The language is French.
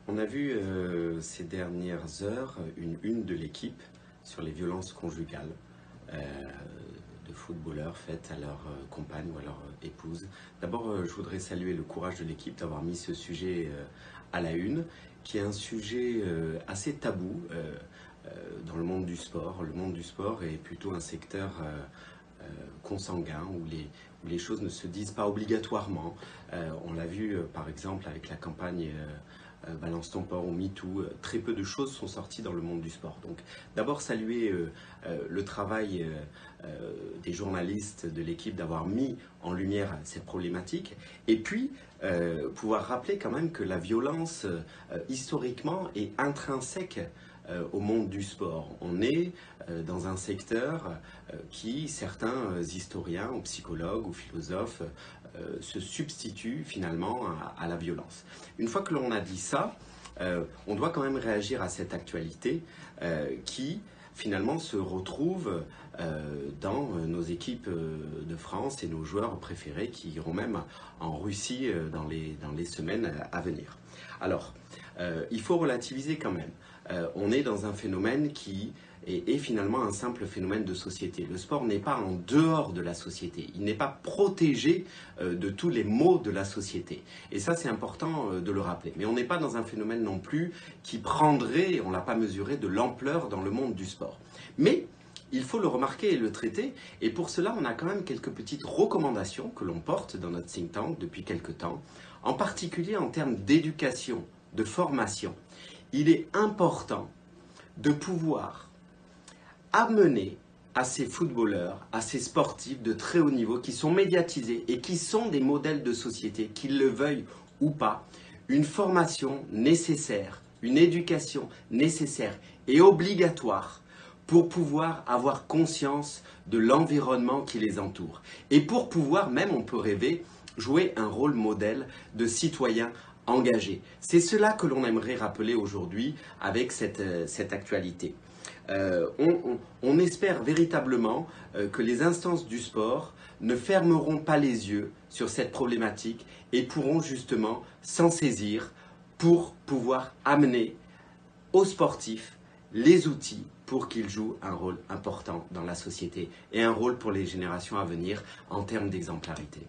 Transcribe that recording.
On a vu ces dernières heures une une de l'équipe sur les violences conjugales euh, de footballeurs faites à leur compagne ou à leur épouse. D'abord, je voudrais saluer le courage de l'équipe d'avoir mis ce sujet à la une, qui est un sujet assez tabou dans le monde du sport. Le monde du sport est plutôt un secteur consanguin où les choses ne se disent pas obligatoirement. On l'a vu par exemple avec la campagne Balance ton port ou MeToo, très peu de choses sont sorties dans le monde du sport. Donc d'abord saluer le travail des journalistes de l'équipe d'avoir mis en lumière cette problématique et puis pouvoir rappeler quand même que la violence historiquement est intrinsèque au monde du sport. On est dans un secteur qui, certains historiens ou psychologues ou philosophes se substituent finalement à la violence. Une fois que l'on a dit ça, on doit quand même réagir à cette actualité qui finalement se retrouve dans nos équipes de France et nos joueurs préférés qui iront même en Russie dans les semaines à venir. Alors, il faut relativiser quand même. On est dans un phénomène qui est finalement un simple phénomène de société. Le sport n'est pas en dehors de la société, il n'est pas protégé de tous les maux de la société. Et ça, c'est important de le rappeler. Mais on n'est pas dans un phénomène non plus qui prendrait, on ne l'a pas mesuré, de l'ampleur dans le monde du sport. Mais il faut le remarquer et le traiter, et pour cela, on a quand même quelques petites recommandations que l'on porte dans notre think tank depuis quelques temps, en particulier en termes d'éducation, de formation. Il est important de pouvoir amener à ces footballeurs, à ces sportifs de très haut niveau qui sont médiatisés et qui sont des modèles de société, qu'ils le veuillent ou pas, une formation nécessaire, une éducation nécessaire et obligatoire pour pouvoir avoir conscience de l'environnement qui les entoure. Et pour pouvoir, même on peut rêver, jouer un rôle modèle de citoyen engagé. C'est cela que l'on aimerait rappeler aujourd'hui avec cette actualité. On espère véritablement que les instances du sport ne fermeront pas les yeux sur cette problématique et pourront justement s'en saisir pour pouvoir amener aux sportifs les outils pour qu'ils jouent un rôle important dans la société et un rôle pour les générations à venir en termes d'exemplarité.